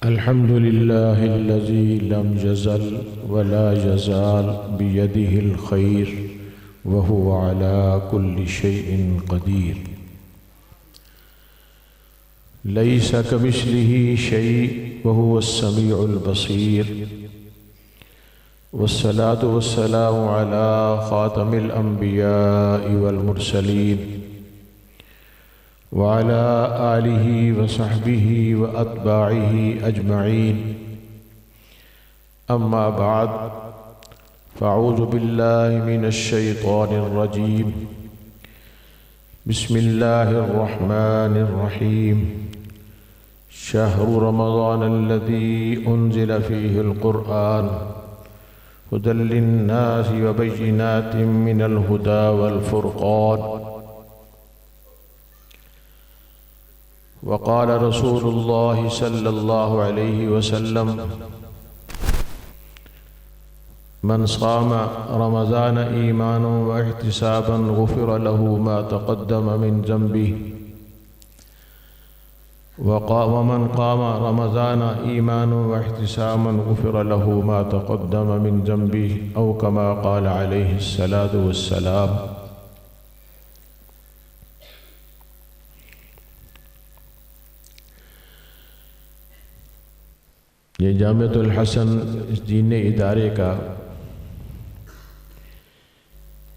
الحمد لله الذي لم يزل ولا يزال بيده الخير وهو على كل شيء قدير. ليس كمثله شيء وهو السميع البصير. والصلاة والسلام على خاتم الأنبياء والمرسلين وعلى آله وصحبه وأتباعه أجمعين. أما بعد، فأعوذ بالله من الشيطان الرجيم. بسم الله الرحمن الرحيم. شهر رمضان الذي أنزل فيه القرآن هدى للناس وبينات من الهدى والفرقان. وقال رسول الله صلى الله عليه وسلم: من صام رمضان إيمانا واحتسابا غفر له ما تقدم من ذنبه. ومن قام رمضان إيمانا واحتسابا غفر له ما تقدم من ذنبه، أو كما قال عليه الصلاة والسلام. یہ جامعۃ الحسن اس دینی ادارے کا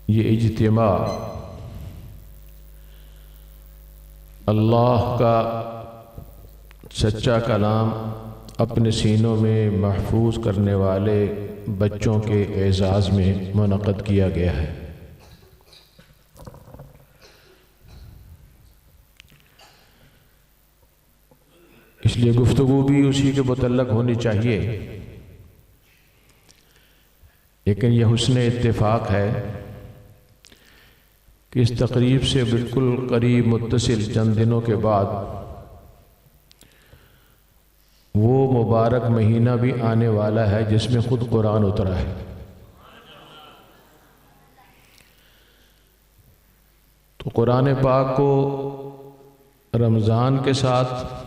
یہ اجتماع اللہ کا سچا کلام اپنے سینوں میں محفوظ کرنے والے بچوں کے اعزاز میں منعقد کیا گیا ہے۔ اس لیے گفتگو بھی اسی کے متعلق ہونی چاہیے، لیکن یہ حسن اتفاق ہے کہ اس تقریب سے بالکل قریب متصل چند دنوں کے بعد وہ مبارک مہینہ بھی آنے والا ہے جس میں خود قرآن اترا ہے۔ تو قرآن پاک کو رمضان کے ساتھ،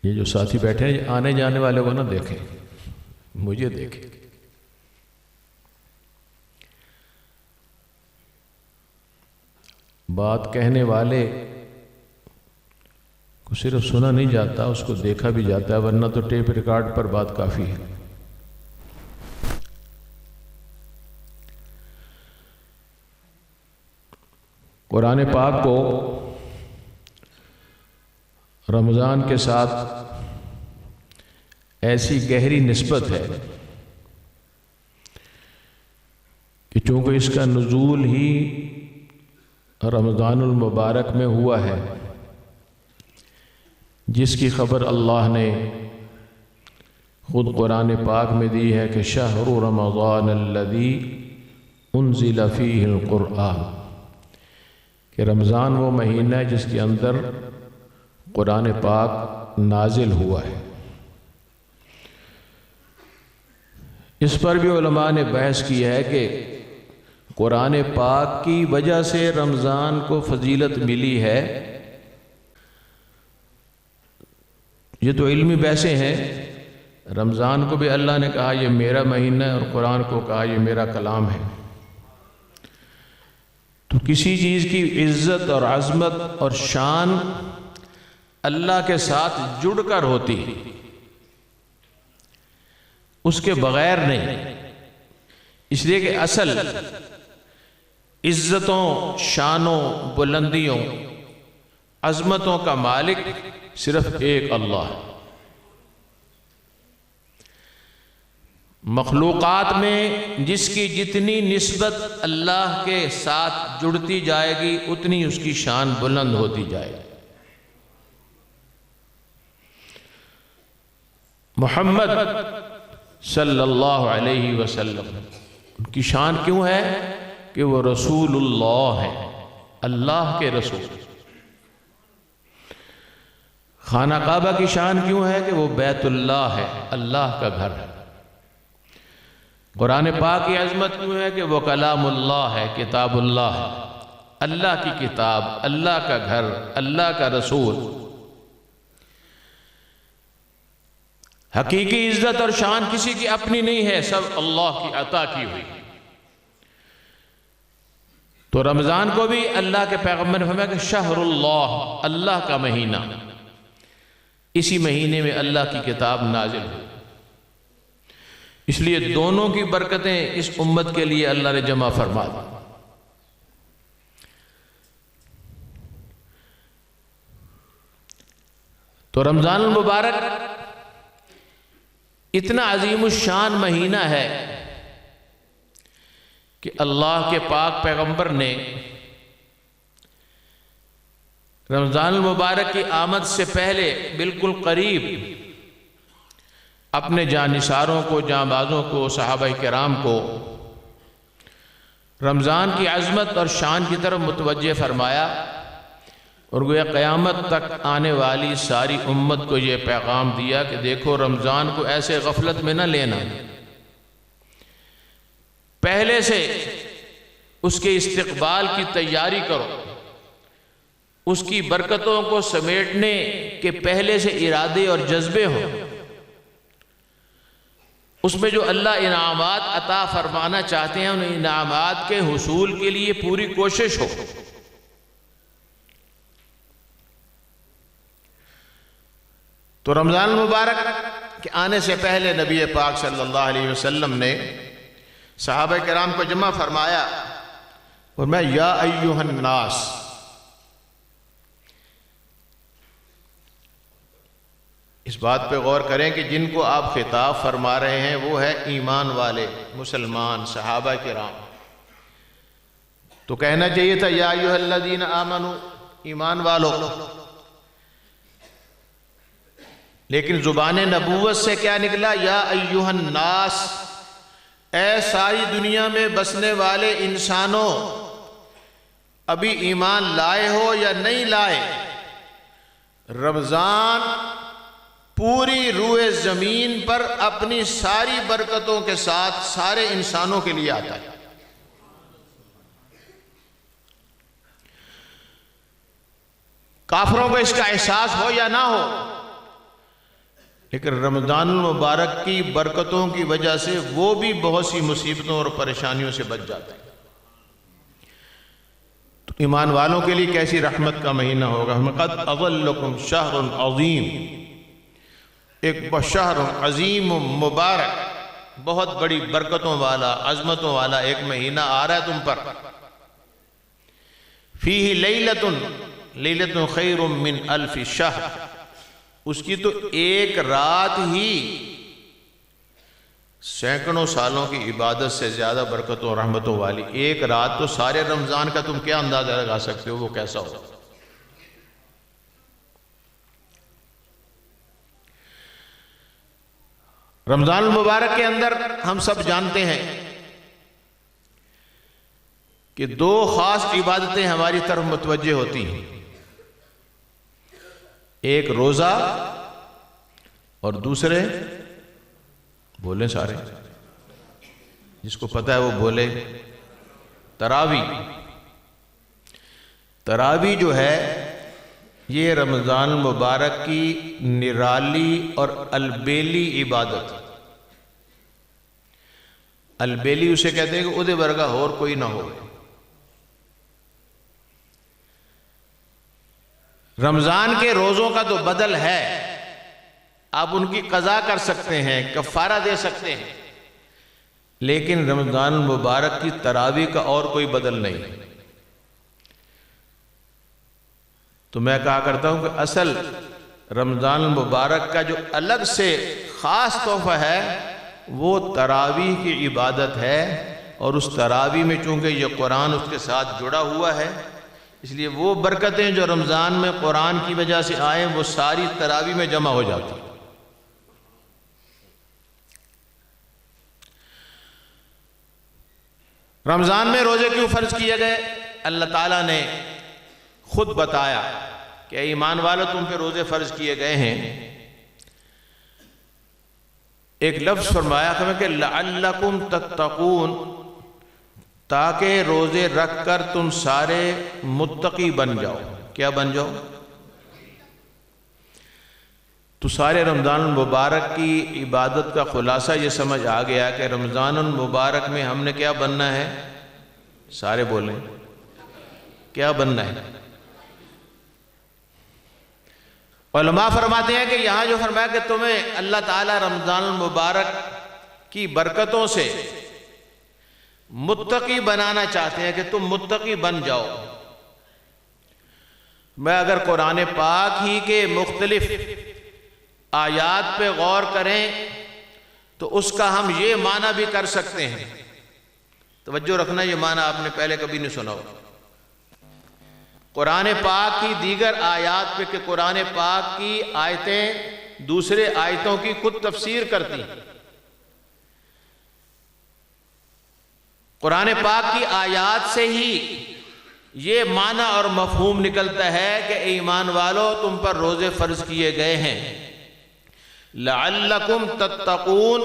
یہ جو ساتھی بیٹھے ہیں آنے جانے والے کو نہ دیکھیں، مجھے دیکھیں۔ بات کہنے والے کو صرف سنا نہیں جاتا، اس کو دیکھا بھی جاتا ہے، ورنہ تو ٹیپ ریکارڈ پر بات کافی ہے۔ قرآن پاک کو رمضان کے ساتھ ایسی گہری نسبت ہے کہ چونکہ اس کا نزول ہی رمضان المبارک میں ہوا ہے، جس کی خبر اللہ نے خود قرآن پاک میں دی ہے کہ شہر رمضان الذی انزل فیہ القرآن، کہ رمضان وہ مہینہ ہے جس کے اندر قرآن پاک نازل ہوا ہے۔ اس پر بھی علماء نے بحث کی ہے کہ قرآن پاک کی وجہ سے رمضان کو فضیلت ملی ہے۔ یہ تو علمی بحثیں ہیں۔ رمضان کو بھی اللہ نے کہا یہ میرا مہینہ ہے، اور قرآن کو کہا یہ میرا کلام ہے۔ تو کسی چیز کی عزت اور عظمت اور شان اللہ کے ساتھ جڑ کر ہوتی، اس کے بغیر نہیں۔ اس لیے کہ اصل عزتوں، شانوں، بلندیوں، عظمتوں کا مالک صرف ایک اللہ ہے۔ مخلوقات میں جس کی جتنی نسبت اللہ کے ساتھ جڑتی جائے گی اتنی اس کی شان بلند ہوتی جائے گی۔ محمد صلی اللہ علیہ وسلم ان کی شان کیوں ہے کہ وہ رسول اللہ ہے، اللہ کے رسول۔ خانہ کعبہ کی شان کیوں ہے کہ وہ بیت اللہ ہے، اللہ کا گھر ہے۔ قرآن پاک کی عظمت کیوں ہے کہ وہ کلام اللہ ہے، کتاب اللہ ہے، اللہ کی کتاب، اللہ کا گھر، اللہ کا رسول۔ حقیقی عزت اور شان کسی کی اپنی نہیں ہے، سب اللہ کی عطا کی ہوئی۔ تو رمضان کو بھی اللہ کے پیغمبر نے فرمایا کہ شہر اللہ، اللہ کا مہینہ، اسی مہینے میں اللہ کی کتاب نازل ہوئی، اس لیے دونوں کی برکتیں اس امت کے لیے اللہ نے جمع فرما دی۔ تو رمضان المبارک اتنا عظیم الشان مہینہ ہے کہ اللہ کے پاک پیغمبر نے رمضان المبارک کی آمد سے پہلے بالکل قریب اپنے جانثاروں کو، جانبازوں کو، صحابہ کرام کو رمضان کی عظمت اور شان کی طرف متوجہ فرمایا، اور گویا قیامت تک آنے والی ساری امت کو یہ پیغام دیا کہ دیکھو رمضان کو ایسے غفلت میں نہ لینا، پہلے سے اس کے استقبال کی تیاری کرو، اس کی برکتوں کو سمیٹنے کے پہلے سے ارادے اور جذبے ہوں، اس میں جو اللہ انعامات عطا فرمانا چاہتے ہیں ان انعامات کے حصول کے لیے پوری کوشش ہو۔ تو رمضان المبارک کے آنے سے پہلے نبی پاک صلی اللہ علیہ وسلم نے صحابہ کرام کو جمع فرمایا اور میں یا ایھا الناس، اس بات پہ غور کریں کہ جن کو آپ خطاب فرما رہے ہیں وہ ہے ایمان والے مسلمان صحابہ کرام، تو کہنا چاہیے تھا یا ایھا الذین آمنوا، ایمان والو، لیکن زبان نبوت سے کیا نکلا؟ یا ایھا الناس، اے ساری دنیا میں بسنے والے انسانوں، ابھی ایمان لائے ہو یا نہیں لائے، رمضان پوری روئے زمین پر اپنی ساری برکتوں کے ساتھ سارے انسانوں کے لیے آتا ہے۔ کافروں کو اس کا احساس ہو یا نہ ہو، لیکن رمضان المبارک کی برکتوں کی وجہ سے وہ بھی بہت سی مصیبتوں اور پریشانیوں سے بچ جاتے ہیں۔ تو ایمان والوں کے لیے کیسی رحمت کا مہینہ ہوگا۔ قد اظلکم شہر عظیم، ایک شہر عظیم مبارک، بہت بڑی برکتوں والا، عظمتوں والا ایک مہینہ آ رہا ہے تم پر۔ فیہ لیلۃ، لیلۃ خیر من الف شہر، اس کی تو ایک رات ہی سینکڑوں سالوں کی عبادت سے زیادہ برکتوں اور رحمتوں والی۔ ایک رات تو سارے رمضان کا تم کیا اندازہ لگا سکتے ہو وہ کیسا ہوگا۔ رمضان المبارک کے اندر ہم سب جانتے ہیں کہ دو خاص عبادتیں ہماری طرف متوجہ ہوتی ہیں، ایک روزہ اور دوسرے، بولیں سارے، جس کو پتہ ہے وہ بولے، تراویح۔ تراویح جو ہے یہ رمضان المبارک کی نرالی اور البیلی عبادت۔ البیلی اسے کہتے ہیں کہ ادھے ورگا اور کوئی نہ ہو۔ رمضان کے روزوں کا تو بدل ہے، آپ ان کی قضا کر سکتے ہیں، کفارہ دے سکتے ہیں، لیکن رمضان المبارک کی تراویح کا اور کوئی بدل نہیں۔ تو میں کہا کرتا ہوں کہ اصل رمضان المبارک کا جو الگ سے خاص تحفہ ہے وہ تراویح کی عبادت ہے، اور اس تراویح میں چونکہ یہ قرآن اس کے ساتھ جڑا ہوا ہے، اس لیے وہ برکتیں جو رمضان میں قرآن کی وجہ سے آئیں وہ ساری تراویح میں جمع ہو جاتی ہیں۔ رمضان میں روزے کیوں فرض کیے گئے؟ اللہ تعالیٰ نے خود بتایا کہ اے ایمان والو تم پہ روزے فرض کیے گئے ہیں۔ ایک لفظ فرمایا کہ لعلکم تتقون، تاکہ روزے رکھ کر تم سارے متقی بن جاؤ۔ کیا بن جاؤ؟ تو سارے رمضان المبارک کی عبادت کا خلاصہ یہ سمجھ آ گیا کہ رمضان المبارک میں ہم نے کیا بننا ہے؟ سارے بولیں، کیا بننا ہے؟ علماء فرماتے ہیں کہ یہاں جو فرمایا کہ تمہیں اللہ تعالیٰ رمضان المبارک کی برکتوں سے متقی بنانا چاہتے ہیں کہ تم متقی بن جاؤ۔ میں اگر قرآن پاک ہی کے مختلف آیات پہ غور کریں تو اس کا ہم یہ معنی بھی کر سکتے ہیں، توجہ رکھنا، یہ معنی آپ نے پہلے کبھی نہیں سنا ہو۔ قرآن پاک کی دیگر آیات پہ کہ قرآن پاک کی آیتیں دوسرے آیتوں کی خود تفسیر کرتی ہیں۔ قرآن پاک کی آیات سے ہی یہ معنی اور مفہوم نکلتا ہے کہ ایمان والو تم پر روزے فرض کیے گئے ہیں، لعلکم تتقون،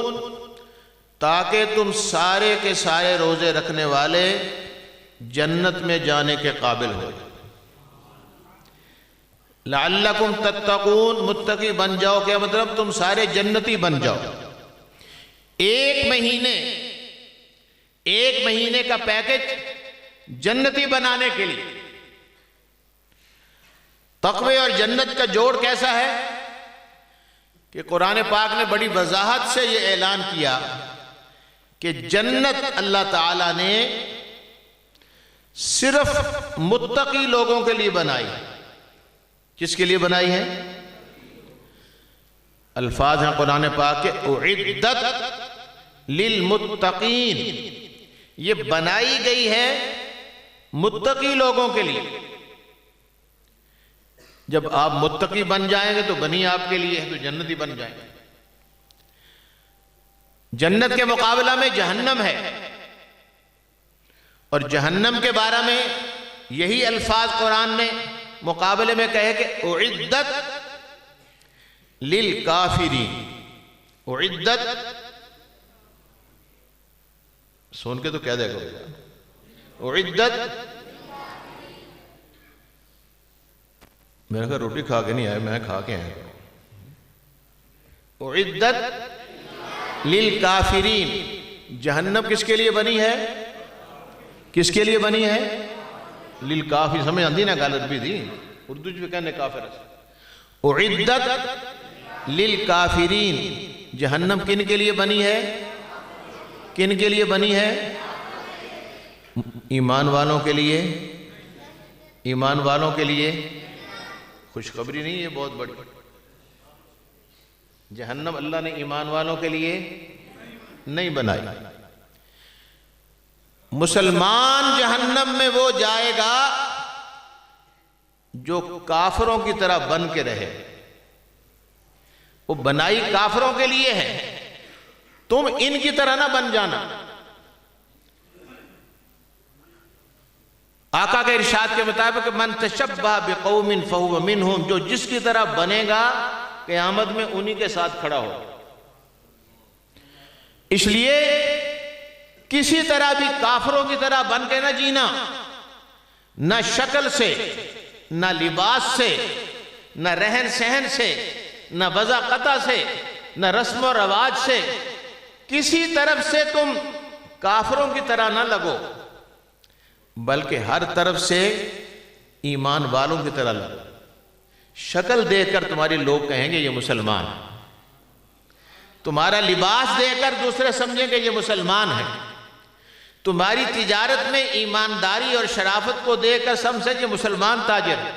تاکہ تم سارے کے سارے روزے رکھنے والے جنت میں جانے کے قابل ہو۔ لعلکم تتقون، متقی بن جاؤ، کیا مطلب؟ تم سارے جنتی بن جاؤ۔ ایک مہینے کا پیکج جنتی بنانے کے لیے۔ تقوی اور جنت کا جوڑ کیسا ہے کہ قرآن پاک نے بڑی وضاحت سے یہ اعلان کیا کہ جنت اللہ تعالیٰ نے صرف متقی لوگوں کے لیے بنائی۔ کس کے لیے بنائی ہے؟ الفاظ ہیں قرآن پاک کے اعدت للمتقین، یہ بنائی گئی ہے متقی لوگوں کے لیے۔ جب آپ متقی بن جائیں گے تو بنی آپ کے لیے ہے، تو جنتی بن جائیں گے۔ جنت کے مقابلہ میں جہنم ہے، اور جہنم کے بارے میں یہی الفاظ قرآن نے مقابلے میں کہے کہ اعدت للکافرین۔ اعدت سن کے تو کہہ دے گا اعدت، میں نے کہا روٹی کھا کے نہیں آیا، میں کھا کے آیا۔ اعدت للکافرین، جہنم کس کے لیے بنی ہے؟ کس کے لیے بنی ہے؟ للکافر، سمجھ آندی نا غلط بھی تھی، اردو جو کہنے کافر ہے۔ اعدت للکافرین، جہنم کن کے لیے بنی ہے؟ کن کے لیے بنی ہے؟ ایمان والوں کے لیے۔ ایمان والوں کے لیے خوشخبری نہیں ہے بہت بڑی، جہنم اللہ نے ایمان والوں کے لیے نہیں بنائی۔ مسلمان جہنم میں وہ جائے گا جو کافروں کی طرح بن کے رہے، وہ بنائی کافروں کے لیے ہے، تم ان کی طرح نہ بن جانا۔ آقا کے ارشاد کے مطابق من تشبہ بقوم فہو منہم، جو جس کی طرح بنے گا قیامت میں انہی کے ساتھ کھڑا ہو۔ اس لیے کسی طرح بھی کافروں کی طرح بن کے نہ جینا، نہ شکل سے، نہ لباس سے، نہ رہن سہن سے، نہ وضاقتہ سے، نہ رسم و رواج سے، کسی طرف سے تم کافروں کی طرح نہ لگو، بلکہ ہر طرف سے ایمان والوں کی طرح لگو۔ شکل دیکھ کر تمہاری لوگ کہیں گے یہ مسلمان، تمہارا لباس دیکھ کر دوسرے سمجھیں گے یہ مسلمان ہے، تمہاری تجارت میں ایمانداری اور شرافت کو دیکھ کر سمجھیں یہ مسلمان تاجر ہے،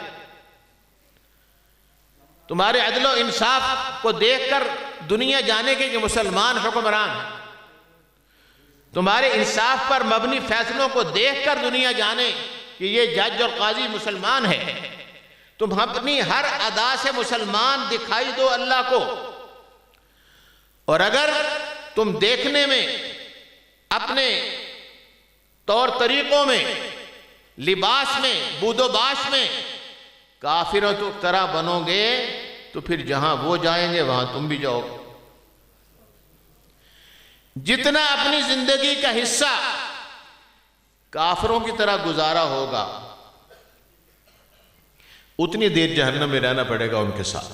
تمہارے عدل و انصاف کو دیکھ کر دنیا جانے کے یہ مسلمان حکمران ہے، تمہارے انصاف پر مبنی فیصلوں کو دیکھ کر دنیا جانے کہ یہ جج اور قاضی مسلمان ہے۔ تم اپنی ہر ادا سے مسلمان دکھائی دو اللہ کو، اور اگر تم دیکھنے میں، اپنے طور طریقوں میں، لباس میں، بود و باش میں کافروں کی طرح بنو گے تو پھر جہاں وہ جائیں گے وہاں تم بھی جاؤ گے۔ جتنا اپنی زندگی کا حصہ کافروں کی طرح گزارا ہوگا اتنی دیر جہنم میں رہنا پڑے گا ان کے ساتھ۔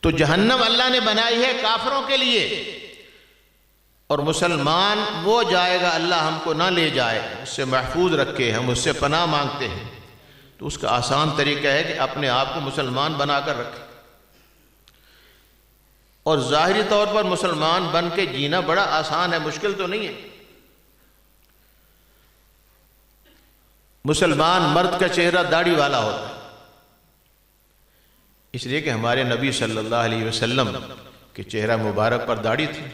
تو جہنم اللہ نے بنائی ہے کافروں کے لیے، اور مسلمان وہ جائے گا اللہ ہم کو نہ لے جائے، اس سے محفوظ رکھے، ہم اس سے پناہ مانگتے ہیں۔ تو اس کا آسان طریقہ ہے کہ اپنے آپ کو مسلمان بنا کر رکھیں، اور ظاہری طور پر مسلمان بن کے جینا بڑا آسان ہے، مشکل تو نہیں ہے۔ مسلمان مرد کا چہرہ داڑھی والا ہوتا ہے، اس لیے کہ ہمارے نبی صلی اللہ علیہ وسلم کے چہرہ مبارک پر داڑھی تھی۔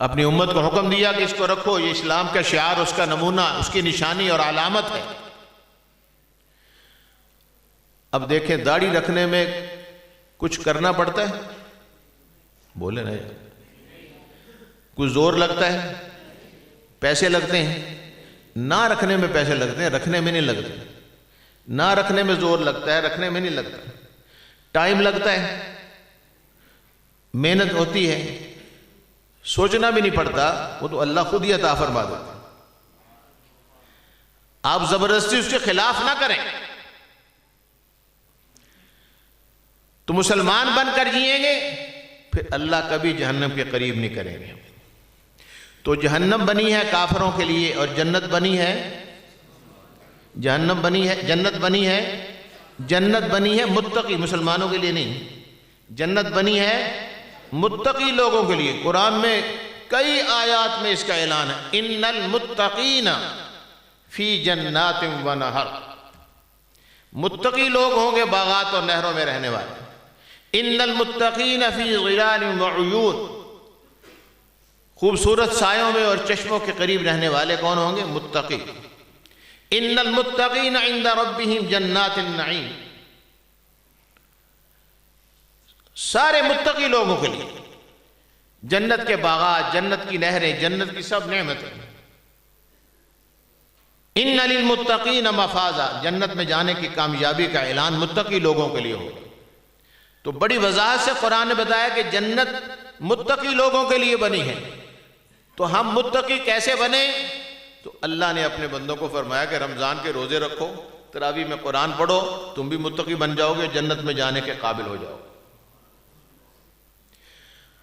اپنی امت کو حکم دیا کہ اس کو رکھو، یہ اسلام کا شعار، اس کا نمونہ، اس کی نشانی اور علامت ہے۔ اب دیکھیں داڑھی رکھنے میں کچھ کرنا پڑتا ہے؟ بولے نا، کچھ زور لگتا ہے، پیسے لگتے ہیں؟ نہ رکھنے میں پیسے لگتے ہیں، رکھنے میں نہیں لگتے۔ نہ رکھنے میں زور لگتا ہے، رکھنے میں نہیں لگتا۔ ٹائم لگتا ہے، محنت ہوتی ہے، سوچنا بھی نہیں پڑتا، وہ تو اللہ خود ہی عطا فرما دیتا ہے۔ آپ زبردستی اس کے خلاف نہ کریں، تو مسلمان بن کر جئیں گے، پھر اللہ کبھی جہنم کے قریب نہیں کریں گے۔ تو جہنم بنی ہے کافروں کے لیے، اور جنت بنی ہے، جہنم بنی ہے، جنت بنی ہے، جنت بنی ہے متقی، مسلمانوں کے لیے نہیں۔ جنت بنی ہے متقی لوگوں کے لیے۔ قرآن میں کئی آیات میں اس کا اعلان ہے، ان المتقین فی جنات و نہر، متقی لوگ ہوں گے باغات اور نہروں میں رہنے والے۔ ان المتقین فی ظلال و عیون، خوبصورت سایوں میں اور چشموں کے قریب رہنے والے کون ہوں گے؟ متقی۔ ان المتقین عند ربہم جنات النعیم، سارے متقی لوگوں کے لیے جنت کے باغات، جنت کی نہریں، جنت کی سب نعمتیں۔ ان للمتقین مفازا، جنت میں جانے کی کامیابی کا اعلان متقی لوگوں کے لیے ہوگا۔ تو بڑی وضاحت سے قرآن نے بتایا کہ جنت متقی لوگوں کے لیے بنی ہے۔ تو ہم متقی کیسے بنیں؟ تو اللہ نے اپنے بندوں کو فرمایا کہ رمضان کے روزے رکھو، تراویح میں قرآن پڑھو، تم بھی متقی بن جاؤ گے، جنت میں جانے کے قابل ہو جاؤ۔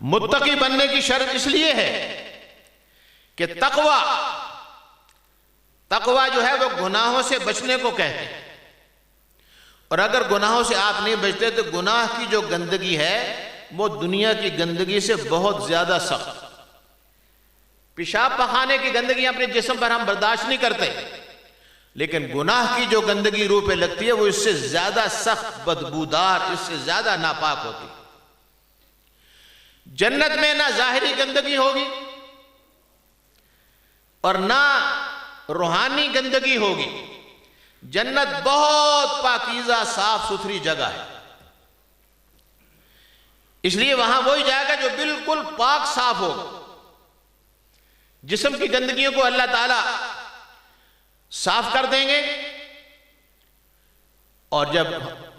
متقی بننے کی شرط اس لیے ہے کہ تقوی جو ہے وہ گناہوں سے بچنے کو کہتے ہیں، اور اگر گناہوں سے آپ نہیں بچتے تو گناہ کی جو گندگی ہے وہ دنیا کی گندگی سے بہت زیادہ سخت۔ پیشاب پخانے کی گندگی اپنے جسم پر ہم برداشت نہیں کرتے، لیکن گناہ کی جو گندگی روح پہ لگتی ہے وہ اس سے زیادہ سخت، بدبودار، اس سے زیادہ ناپاک ہوتی ہے۔ جنت میں نہ ظاہری گندگی ہوگی اور نہ روحانی گندگی ہوگی۔ جنت بہت پاکیزہ صاف ستھری جگہ ہے، اس لیے وہاں وہی جائے گا جو بالکل پاک صاف ہوگا۔ جسم کی گندگیوں کو اللہ تعالیٰ صاف کر دیں گے، اور جب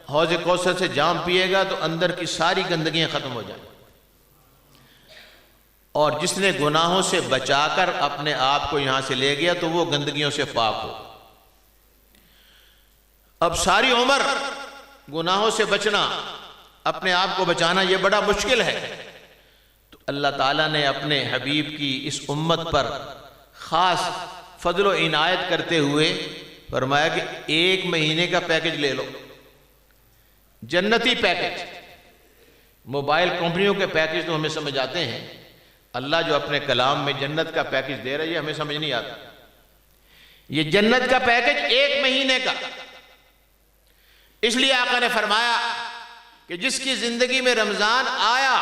حوض کوثر سے جام پیے گا تو اندر کی ساری گندگیاں ختم ہو جائیں، اور جس نے گناہوں سے بچا کر اپنے آپ کو یہاں سے لے گیا تو وہ گندگیوں سے پاک ہو۔ اب ساری عمر گناہوں سے بچنا، اپنے آپ کو بچانا، یہ بڑا مشکل ہے۔ تو اللہ تعالیٰ نے اپنے حبیب کی اس امت پر خاص فضل و عنایت کرتے ہوئے فرمایا کہ 1 مہینے کا پیکج لے لو، جنتی پیکج۔ موبائل کمپنیوں کے پیکج تو ہمیں سمجھ آتے ہیں، اللہ جو اپنے کلام میں جنت کا پیکج دے رہا ہے یہ ہمیں سمجھ نہیں آتا۔ یہ جنت کا پیکج 1 مہینے کا، اس لیے آقا نے فرمایا کہ جس کی زندگی میں رمضان آیا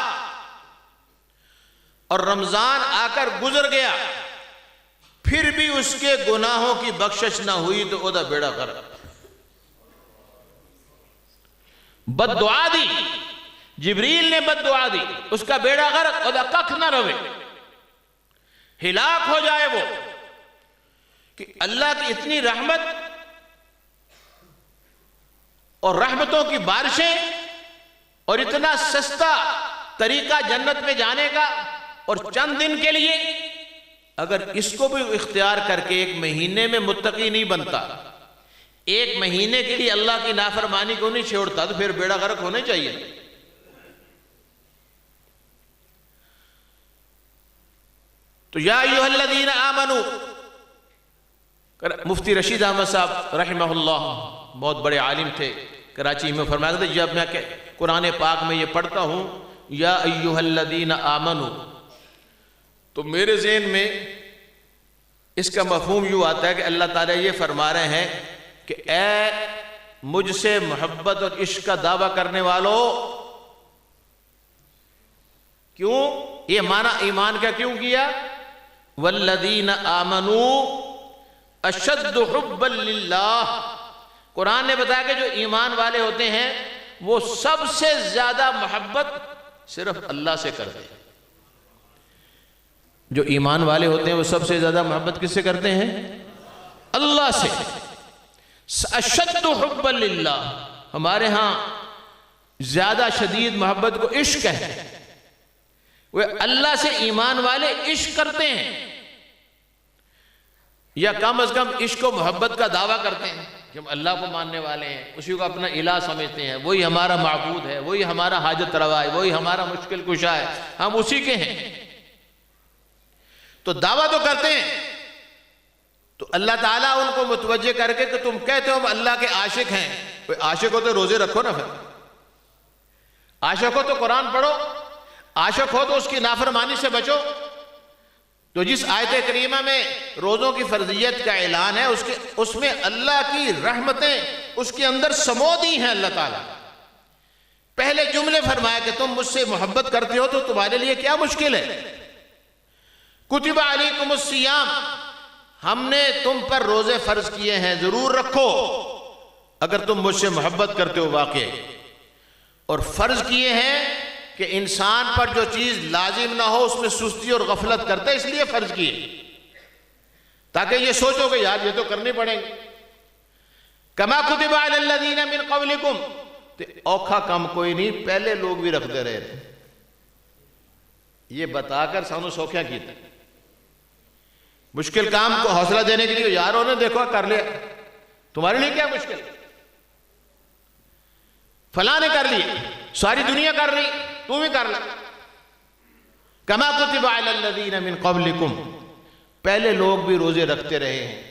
اور رمضان آ کر گزر گیا پھر بھی اس کے گناہوں کی بخشش نہ ہوئی تو او دا بیڑا غرق۔ بد دعا دی، جبریل نے بد دعا دی، اس کا بیڑا غرق، او دا ککھ نہ روے، ہلاک ہو جائے وہ۔ کہ اللہ کی اتنی رحمت اور رحمتوں کی بارشیں اور اتنا سستا طریقہ جنت میں جانے کا، اور چند دن کے لیے اگر اس کو بھی اختیار کر کے 1 مہینے میں متقی نہیں بنتا، ایک مہینے کے لیے اللہ کی نافرمانی کو نہیں چھوڑتا تو پھر بیڑا غرق ہونے چاہیے. تو یا ایھا الذین آمنو، مفتی رشید احمد صاحب رحمہ اللہ بہت بڑے عالم تھے کراچی میں، فرمایا کرتے جب میں قرآن پاک میں یہ پڑھتا ہوں یا ایھا الذین آمنو، تو میرے ذہن میں اس کا مفہوم یوں آتا ہے کہ اللہ تعالیٰ یہ فرما رہے ہیں کہ اے مجھ سے محبت اور عشق کا دعویٰ کرنے والوں. کیوں یہ معنی ایمان کا کیوں کیا؟ والذین آمنوا اشد حبا للہ. قرآن نے بتایا کہ جو ایمان والے ہوتے ہیں وہ سب سے زیادہ محبت صرف اللہ سے کرتے ہیں. جو ایمان والے ہوتے ہیں وہ سب سے زیادہ محبت کس سے کرتے ہیں؟ اللہ سے. اشد حبا للہ، ہمارے ہاں زیادہ شدید محبت کو عشق ہے. وہ اللہ سے ایمان والے عشق کرتے ہیں، یا کم از کم عشق و محبت کا دعویٰ کرتے ہیں کہ ہم اللہ کو ماننے والے ہیں، اسی کو اپنا الہ سمجھتے ہیں، وہی ہمارا معبود ہے، وہی ہمارا حاجت روا ہے، وہی ہمارا مشکل کشا ہے، ہم اسی کے ہیں. تو دعویٰ تو کرتے ہیں. تو اللہ تعالیٰ ان کو متوجہ کر کے کہ تم کہتے ہو ہم اللہ کے عاشق ہیں. کوئی عاشق ہو تو روزے رکھو نا، پھر عاشق ہو تو قرآن پڑھو، عاشق ہو تو اس کی نافرمانی سے بچو. تو جس آیت کریمہ میں روزوں کی فرضیت کا اعلان ہے اس میں اللہ کی رحمتیں اس کے اندر سمو دی ہیں. اللہ تعالیٰ پہلے جملے فرمایا کہ تم مجھ سے محبت کرتے ہو تو تمہارے لیے کیا مشکل ہے. کتب علیکم الصیام، ہم نے تم پر روزے فرض کیے ہیں، ضرور رکھو اگر تم مجھ سے محبت کرتے ہو واقع. اور فرض کیے ہیں کہ انسان پر جو چیز لازم نہ ہو اس میں سستی اور غفلت کرتا ہے، اس لیے فرض کیے تاکہ یہ سوچو کہ یار یہ تو کرنے پڑیں گے. کما کتب علی الذین من قبلکم، اوکھا کم کوئی نہیں، پہلے لوگ بھی رکھتے رہے تھے. یہ بتا کر سانو سوکھیاں کی تھا. مشکل کام کو حوصلہ دینے کے لیے یاروں نے دیکھو کر لیا، تمہارے لیے کیا مشکل، فلاں نے کر لی، ساری دنیا کر رہی، تو بھی کر لے. کما کتب علی الذین من قبلکم، پہلے لوگ بھی روزے رکھتے رہے ہیں،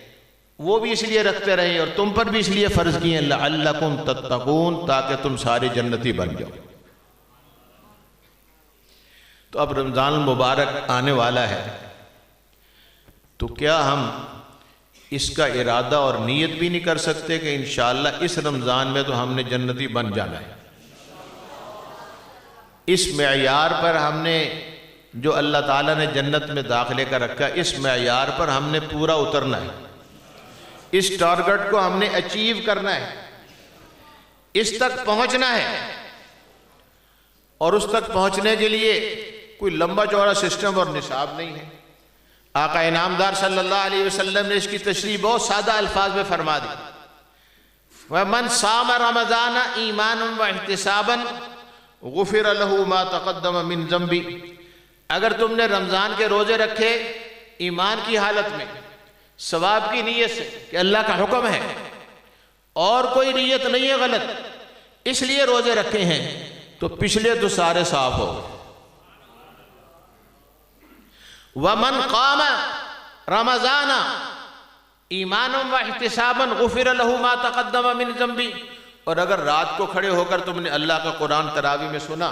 وہ بھی اس لیے رکھتے رہے اور تم پر بھی اس لیے فرض کیے ہیں لعلکم تتقون، تاکہ تم سارے جنتی بن جاؤ. تو اب رمضان المبارک آنے والا ہے، تو کیا ہم اس کا ارادہ اور نیت بھی نہیں کر سکتے کہ انشاءاللہ اس رمضان میں تو ہم نے جنتی بن جانا ہے. اس معیار پر ہم نے جو اللہ تعالیٰ نے جنت میں داخلے کا رکھا، اس معیار پر ہم نے پورا اترنا ہے، اس ٹارگٹ کو ہم نے اچیو کرنا ہے، اس تک پہنچنا ہے. اور اس تک پہنچنے کے لیے کوئی لمبا چوڑا سسٹم اور نصاب نہیں ہے. آقا انعامدار صلی اللہ علیہ وسلم نے اس کی تشریح بہت سادہ الفاظ میں فرما دی. وَمَنْ صَامَ رَمَضَانَ ایمانا واحتسابا غفر له ما تقدم من ذنبی. اگر تم نے رمضان کے روزے رکھے ایمان کی حالت میں، ثواب کی نیت سے کہ اللہ کا حکم ہے اور کوئی نیت نہیں ہے غلط، اس لیے روزے رکھے ہیں، تو پچھلے تو سارے صاف ہو گئے. وَمَنْ قَامَ رَمَضَانَ ایمانا واحتسابا غفر له ما تقدم من ذنبی. اور اگر رات کو کھڑے ہو کر تم نے اللہ کا قرآن تراویح میں سنا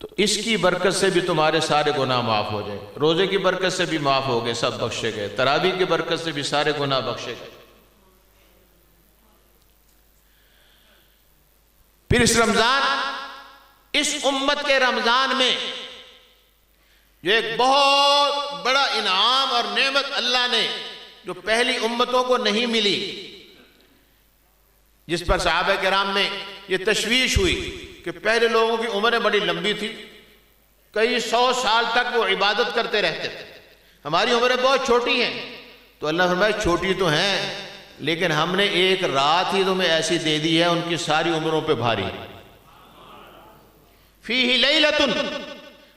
تو اس کی برکت سے بھی تمہارے سارے گناہ معاف ہو جائے، روزے کی برکت سے بھی معاف ہو گئے، سب بخشے گئے، تراویح کی برکت سے بھی سارے گناہ بخشے گئے. پھر اس رمضان، اس امت کے رمضان میں جو ایک بہت بڑا انعام اور نعمت اللہ نے جو پہلی امتوں کو نہیں ملی، جس پر صحابہ کرام میں یہ تشویش ہوئی کہ پہلے لوگوں کی عمریں بڑی لمبی تھی، کئی 100 سال تک وہ عبادت کرتے رہتے تھے، ہماری عمریں بہت چھوٹی ہیں. تو اللہ فرمایا چھوٹی تو ہیں لیکن ہم نے ایک رات ہی تمہیں ایسی دے دی ہے ان کی ساری عمروں پہ بھاری. فیہ لیلۃ،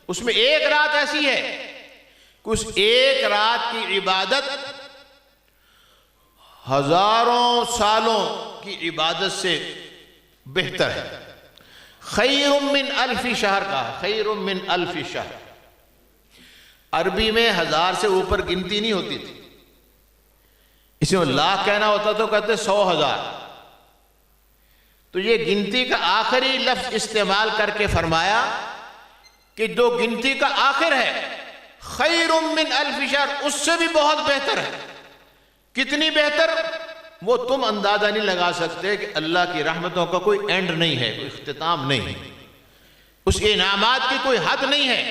اس میں ایک رات ایسی ہے کہ اس ایک رات کی عبادت ہزاروں سالوں کی عبادت سے بہتر ہے۔ خیر من الف شہر کا، خیر من الف شہر۔ عربی میں 1000 سے اوپر گنتی نہیں ہوتی تھی، اس میں لاکھ کہنا ہوتا تو کہتے 100,000۔ تو یہ گنتی کا آخری لفظ استعمال کر کے فرمایا کہ جو گنتی کا آخر ہے خیر من الف شہر، اس سے بھی بہت بہتر ہے۔ کتنی بہتر وہ تم اندازہ نہیں لگا سکتے کہ اللہ کی رحمتوں کا کوئی اینڈ نہیں ہے، کوئی اختتام نہیں ہے، اس کے انعامات کی کوئی حد نہیں ہے۔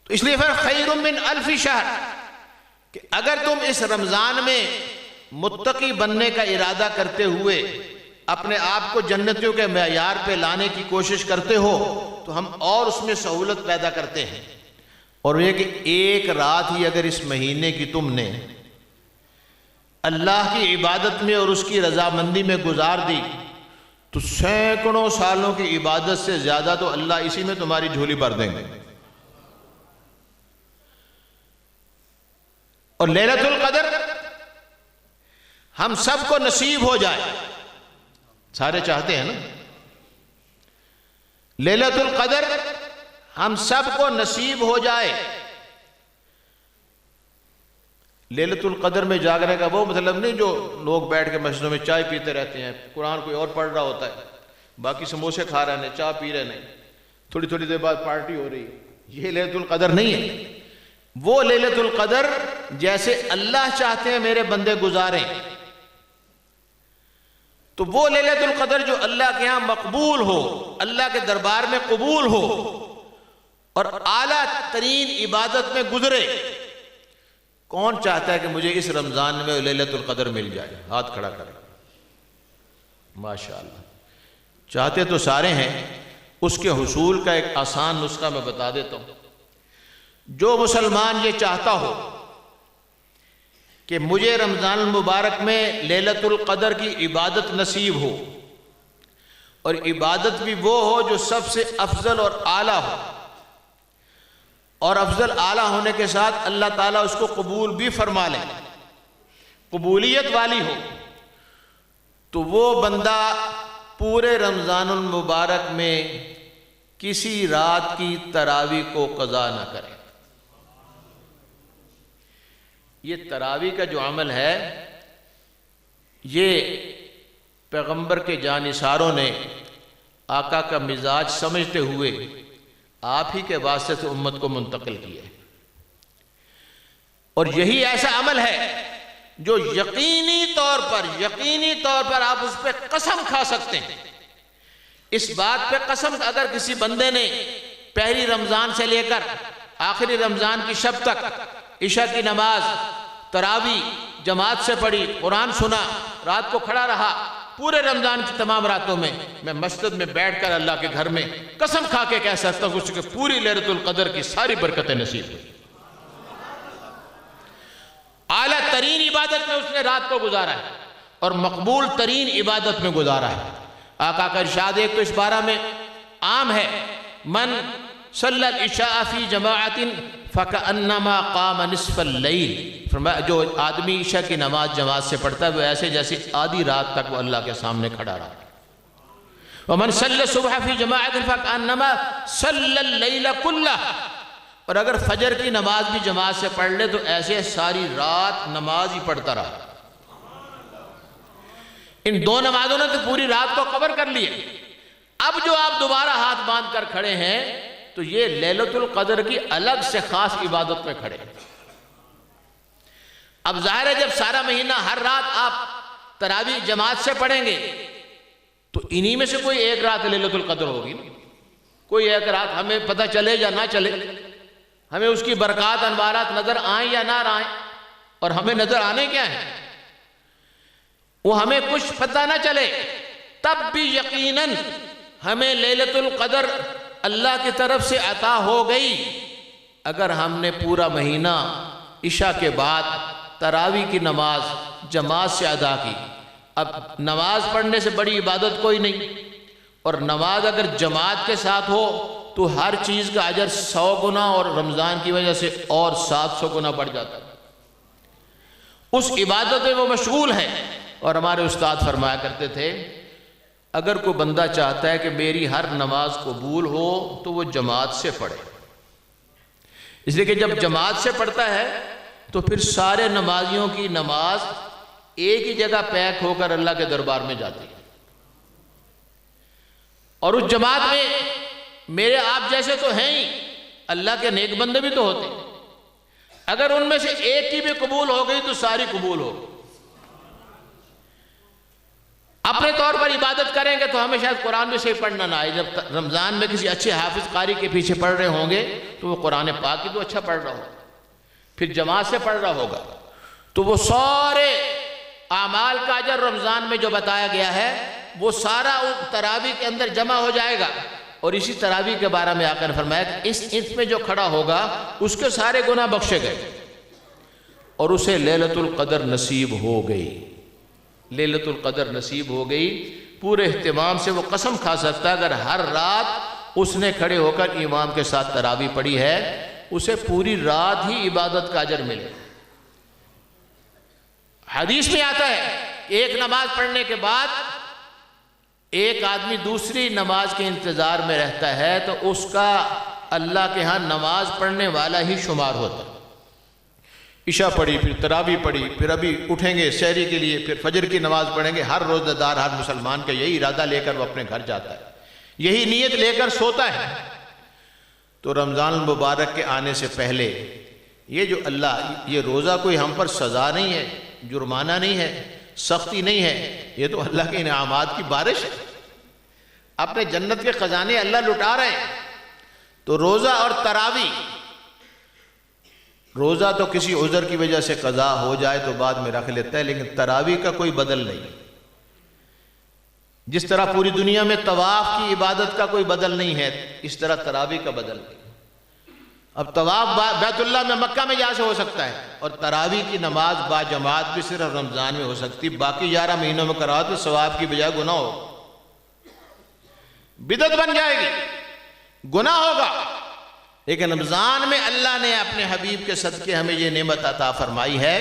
تو اس لیے پھر خیر من الف شہر کہ اگر تم اس رمضان میں متقی بننے کا ارادہ کرتے ہوئے اپنے آپ کو جنتیوں کے معیار پہ لانے کی کوشش کرتے ہو تو ہم اور اس میں سہولت پیدا کرتے ہیں، اور یہ کہ ایک رات ہی اگر اس مہینے کی تم نے اللہ کی عبادت میں اور اس کی رضامندی میں گزار دی تو سینکڑوں سالوں کی عبادت سے زیادہ تو اللہ اسی میں تمہاری جھولی بھر دیں گے۔ اور لیلۃ القدر ہم سب کو نصیب ہو جائے، سارے چاہتے ہیں نا لیلۃ القدر ہم سب کو نصیب ہو جائے۔ لیلۃ القدر میں جاگنے کا وہ مطلب نہیں جو لوگ بیٹھ کے مسجدوں میں چائے پیتے رہتے ہیں، قرآن کوئی اور پڑھ رہا ہوتا ہے، باقی سموسے کھا رہے ہیں، چائے پی رہے ہیں، تھوڑی تھوڑی دیر بعد پارٹی ہو رہی ہے، یہ لیلۃ القدر نہیں ہے۔ وہ لیلۃ القدر جیسے اللہ چاہتے ہیں میرے بندے گزاریں، تو وہ لیلۃ القدر جو اللہ کے ہاں مقبول ہو، اللہ کے دربار میں قبول ہو اور اعلیٰ ترین عبادت میں گزرے۔ کون چاہتا ہے کہ مجھے اس رمضان میں لیلۃ القدر مل جائے؟ ہاتھ کھڑا کریں۔ ماشاءاللہ، چاہتے تو سارے ہیں۔ اس کے حصول کا ایک آسان نسخہ میں بتا دیتا ہوں۔ جو مسلمان یہ چاہتا ہو کہ مجھے رمضان المبارک میں لیلۃ القدر کی عبادت نصیب ہو، اور عبادت بھی وہ ہو جو سب سے افضل اور اعلیٰ ہو، اور افضل اعلیٰ ہونے کے ساتھ اللہ تعالیٰ اس کو قبول بھی فرما لے، قبولیت والی ہو، تو وہ بندہ پورے رمضان المبارک میں کسی رات کی تراویح کو قضا نہ کرے۔ یہ تراویح کا جو عمل ہے یہ پیغمبر کے جانثاروں نے آقا کا مزاج سمجھتے ہوئے آپ ہی کے واسطے سے امت کو منتقل کیا ہے، اور یہی ایسا عمل ہے جو یقینی طور پر آپ اس پہ قسم کھا سکتے ہیں۔ اس بات پہ قسم اگر کسی بندے نے پہلی رمضان سے لے کر آخری رمضان کی شب تک عشاء کی نماز، تراویح جماعت سے پڑھی، قرآن سنا، رات کو کھڑا رہا، پورے رمضان کی تمام راتوں میں میں مسجد میں بیٹھ کر اللہ کے گھر میں قسم کھا کے کہہ سکتا ہوں کہ پوری لیلۃ القدر کی ساری برکتیں نصیب ہوئی۔ اعلیٰ ترین عبادت میں اس نے رات کو گزارا ہے اور مقبول ترین عبادت میں گزارا ہے۔ آقا کا ارشاد ایک تو اس بارہ میں عام ہے، من صلی العشاء فی جماعت فکأنما قام نصف اللیل، فرمایا جو آدمی عشاء کی نماز جماعت سے پڑھتا ہے وہ ایسے جیسے آدھی رات تک وہ اللہ کے سامنے کھڑا رہا۔ ومن صلی الصبح فی جماعت فکأنما صلی اللیل کلہ، اور اگر فجر کی نماز بھی جماعت سے پڑھ لے تو ایسے ساری رات نماز ہی پڑھتا رہا۔ ان دو نمازوں نے تو پوری رات کو کور کر لیے۔ اب جو آپ دوبارہ ہاتھ باندھ کر کھڑے ہیں تو یہ لیلۃ القدر کی الگ سے خاص عبادت میں کھڑے۔ اب ظاہر ہے جب سارا مہینہ ہر رات آپ تراویح جماعت سے پڑھیں گے تو انہی میں سے کوئی ایک رات لیلۃ القدر ہوگی، کوئی ایک رات ہمیں پتہ چلے یا نہ چلے، ہمیں اس کی برکات انوارات نظر آئیں یا نہ آئیں، اور ہمیں نظر آنے کیا ہیں وہ ہمیں کچھ پتہ نہ چلے، تب بھی یقیناً ہمیں لیلۃ القدر اللہ کی طرف سے عطا ہو گئی اگر ہم نے پورا مہینہ عشاء کے بعد تراویح کی نماز جماعت سے ادا کی۔ اب نماز پڑھنے سے بڑی عبادت کوئی نہیں، اور نماز اگر جماعت کے ساتھ ہو تو ہر چیز کا اجر 100 گنا اور رمضان کی وجہ سے اور 700 گنا بڑھ جاتا ہے۔ اس عبادت میں وہ مشغول ہے. اور ہمارے استاد فرمایا کرتے تھے اگر کوئی بندہ چاہتا ہے کہ میری ہر نماز قبول ہو تو وہ جماعت سے پڑھے، اس لیے کہ جب جماعت سے پڑھتا ہے تو پھر سارے نمازیوں کی نماز ایک ہی جگہ پیک ہو کر اللہ کے دربار میں جاتی ہے. اور اس جماعت میں میرے آپ جیسے تو ہیں ہی، اللہ کے نیک بندے بھی تو ہوتے ہیں. اگر ان میں سے ایک کی بھی قبول ہو گئی تو ساری قبول ہو. اپنے طور پر عبادت کریں گے تو ہمیں شاید قرآن بھی صحیح پڑھنا نہ آئے. جب رمضان میں کسی اچھے حافظ قاری کے پیچھے پڑھ رہے ہوں گے تو وہ قرآن پاک کی تو اچھا پڑھ رہا ہوگا، پھر جماعت سے پڑھ رہا ہوگا تو وہ سارے اعمال کا اجر رمضان میں جو بتایا گیا ہے وہ سارا تراویح کے اندر جمع ہو جائے گا. اور اسی تراویح کے بارے میں آقا نے فرمایا کہ اس میں جو کھڑا ہوگا اس کے سارے گناہ بخشے گئے اور اسے لیلۃ القدر نصیب ہو گئی. لیلۃ القدر نصیب ہو گئی. پورے اہتمام سے وہ قسم کھا سکتا ہے اگر ہر رات اس نے کھڑے ہو کر امام کے ساتھ تراویح پڑھی ہے اسے پوری رات ہی عبادت کا اجر ملے. حدیث میں آتا ہے کہ ایک نماز پڑھنے کے بعد ایک آدمی دوسری نماز کے انتظار میں رہتا ہے تو اس کا اللہ کے ہاں نماز پڑھنے والا ہی شمار ہوتا ہے. عشاء پڑھی، پھر تراویح پڑھی، پھر ابھی اٹھیں گے سحری کے لیے، پھر فجر کی نماز پڑھیں گے. ہر روزہ دار، ہر مسلمان کا یہی ارادہ لے کر وہ اپنے گھر جاتا ہے، یہی نیت لے کر سوتا ہے. تو رمضان المبارک کے آنے سے پہلے یہ جو یہ روزہ کوئی ہم پر سزا نہیں ہے، جرمانہ نہیں ہے، سختی نہیں ہے، یہ تو اللہ کے انعامات کی بارش ہے. اپنے جنت کے خزانے اللہ لٹا رہے ہیں. تو روزہ اور تراویح، روزہ تو کسی عذر کی وجہ سے قضا ہو جائے تو بعد میں رکھ لیتا ہے، لیکن تراویح کا کوئی بدل نہیں. جس طرح پوری دنیا میں طواف کی عبادت کا کوئی بدل نہیں ہے اس طرح تراویح کا بدل نہیں. اب طواف بیت اللہ میں مکہ میں جا سے ہو سکتا ہے اور تراویح کی نماز با جماعت بھی صرف رمضان میں ہو سکتی. باقی 11 مہینوں میں کراؤ تو ثواب کی بجائے گناہ ہو، بدعت بن جائے گی، گناہ ہوگا. لیکن رمضان میں اللہ نے اپنے حبیب کے صدقے ہمیں یہ نعمت عطا فرمائی ہے،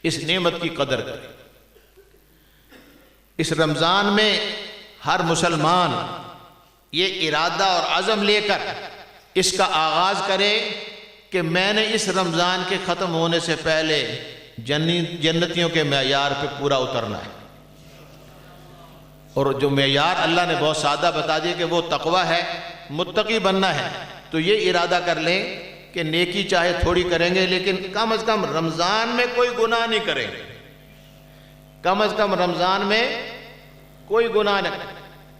اس نعمت کی قدر کریں. اس رمضان میں ہر مسلمان یہ ارادہ اور عزم لے کر اس کا آغاز کرے کہ میں نے اس رمضان کے ختم ہونے سے پہلے جنتیوں کے معیار پہ پورا اترنا ہے. اور جو معیار اللہ نے بہت سادہ بتا دیا کہ وہ تقوی ہے، متقی بننا ہے. تو یہ ارادہ کر لیں کہ نیکی چاہے تھوڑی کریں گے لیکن کم از کم رمضان میں کوئی گناہ نہیں کریں گے. کم از کم رمضان میں کوئی گناہ نہیں.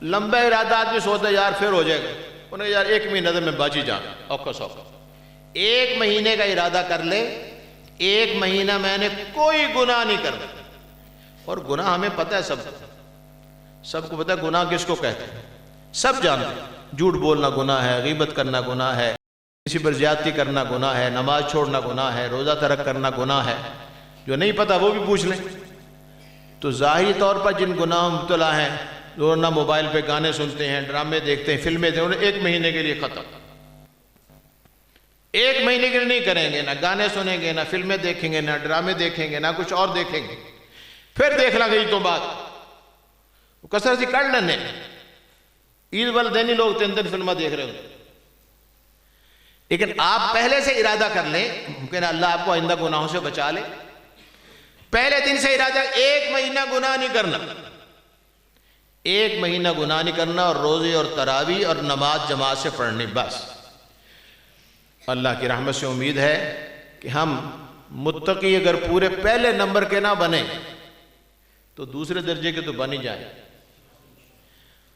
لمبا ارادہ آدمی سوچتا ہے یار پھر ہو جائے گا، انہیں یار 1 مہینہ میں باجی جانا اوکھا سوکھا. 1 مہینے کا ارادہ کر لے 1 مہینہ میں نے کوئی گناہ نہیں کرنا. اور گناہ ہمیں پتہ ہے، سب کو پتہ ہے گناہ کس کو کہتے ہیں، سب جانتے ہیں. جھوٹ بولنا گناہ ہے، غیبت کرنا گناہ ہے، کسی پر زیادتی کرنا گناہ ہے، نماز چھوڑنا گناہ ہے، روزہ ترک کرنا گناہ ہے. جو نہیں پتہ وہ بھی پوچھ لیں. تو ظاہری طور پر جن گناہوں میں مبتلا ہیں، جو نہ موبائل پہ گانے سنتے ہیں، ڈرامے دیکھتے ہیں، فلمیں دیکھتے ہیں، انہیں 1 مہینے کے لیے ختم. 1 مہینے کے لیے نہیں کریں گے، نہ گانے سنیں گے، نہ فلمیں دیکھیں گے، نہ ڈرامے دیکھیں گے، نہ کچھ اور دیکھیں گے. پھر دیکھ لیں گے عید تو بعد کثرت سے کر لینے. عید والدین ہی لوگ 3 فلمیں دیکھ رہے ہوتے. لیکن آپ پہلے سے ارادہ کر لیں، ممکن اللہ آپ کو آئندہ گناہوں سے بچا لے. پہلے دن سے ارادہ 1 مہینہ گناہ نہیں کرنا، 1 مہینہ گناہ نہیں کرنا، اور روزے اور تراویح اور نماز جماعت سے پڑھنی. بس اللہ کی رحمت سے امید ہے کہ ہم متقی اگر پورے پہلے نمبر کے نہ بنے تو دوسرے درجے کے تو بن ہی جائیں.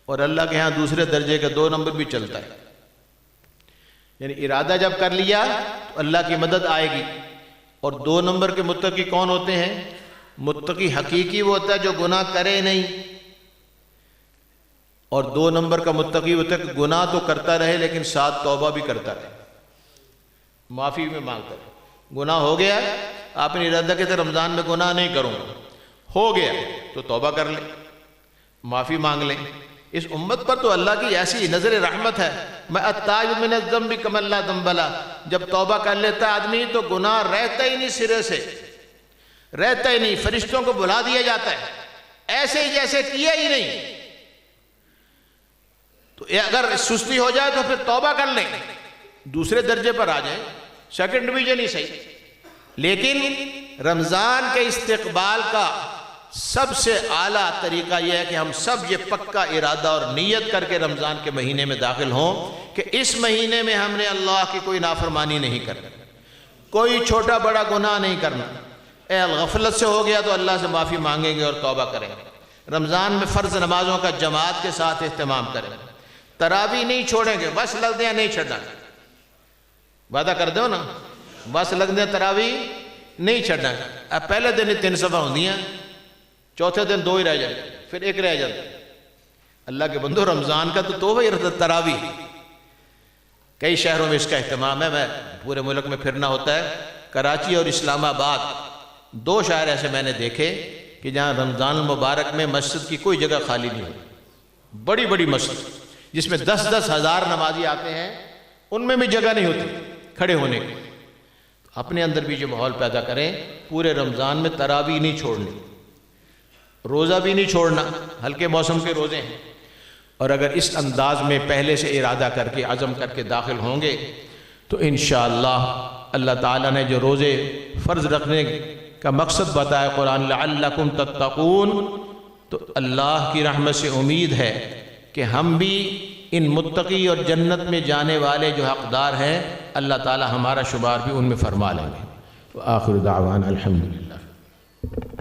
اور اللہ کے ہاں دوسرے درجے کا 2 نمبر بھی چلتا ہے. یعنی ارادہ جب کر لیا تو اللہ کی مدد آئے گی. اور 2 نمبر کے متقی کون ہوتے ہیں؟ متقی حقیقی وہ ہوتا ہے جو گناہ کرے نہیں. اور 2 نمبر کا متقی ہوتا ہے کہ گناہ تو کرتا رہے لیکن ساتھ توبہ بھی کرتا رہے، معافی میں مانگتا رہے. گناہ ہو گیا، آپ نے ارادہ کیا تھا رمضان میں گناہ نہیں کروں گا، ہو گیا تو توبہ کر لیں، معافی مانگ لیں. اس امت پر تو اللہ کی ایسی نظر رحمت ہے. میں التائب من الذنب کمن لا ذنب لہ، جب توبہ کر لیتا آدمی تو گناہ رہتا ہی نہیں سرے سے. رہتا ہی نہیں، فرشتوں کو بلا دیا جاتا ہے، ایسے ہی جیسے کیا ہی نہیں۔ تو اگر سستی ہو جائے تو پھر توبہ کر لیں، دوسرے درجے پر آ جائیں، سیکنڈ ڈویژن ہی صحیح۔ لیکن رمضان کے استقبال کا سب سے اعلیٰ طریقہ یہ ہے کہ ہم سب یہ پکا ارادہ اور نیت کر کے رمضان کے مہینے میں داخل ہوں کہ اس مہینے میں ہم نے اللہ کی کوئی نافرمانی نہیں کرنا، کوئی چھوٹا بڑا گناہ نہیں کرنا۔ غفلت سے ہو گیا تو اللہ سے معافی مانگیں گے اور توبہ کریں گے۔ رمضان میں فرض نمازوں کا جماعت کے ساتھ اہتمام کریں، تراویح نہیں چھوڑیں گے، بس لگ دیں نہیں چھڑنا، وعدہ کر دو نا، بس لگ دیں تراویح نہیں چھڑنا۔ اب پہلے دن 3 صفحہ ہوندی ہیں، چوتھے دن 2 ہی رہ جائیں، پھر 1 رہ جاتا۔ اللہ کے بندو، رمضان کا تو توبہ ہی رہتا تراویح۔ کئی شہروں میں اس کا اہتمام ہے، میں پورے ملک میں پھرنا ہوتا ہے، کراچی اور اسلام آباد 2 شہر ایسے میں نے دیکھے کہ جہاں رمضان المبارک میں مسجد کی کوئی جگہ خالی نہیں ہوتی، بڑی بڑی مسجد جس میں 10-10 ہزار نمازی آتے ہیں، ان میں بھی جگہ نہیں ہوتی کھڑے ہونے کی۔ اپنے اندر بھی جو ماحول پیدا کریں، پورے رمضان میں تراویح نہیں چھوڑنی، روزہ بھی نہیں چھوڑنا، ہلکے موسم کے روزے ہیں۔ اور اگر اس انداز میں پہلے سے ارادہ کر کے عزم کر کے داخل ہوں گے تو انشاءاللہ اللہ تعالیٰ نے جو روزے فرض رکھنے کا مقصد بتایا قرآن، لعلکم تتقون، تو اللہ کی رحمت سے امید ہے کہ ہم بھی ان متقی اور جنت میں جانے والے جو حقدار ہیں، اللہ تعالیٰ ہمارا شمار بھی ان میں فرما لیں گے۔ وآخر دعوانا الحمدللہ۔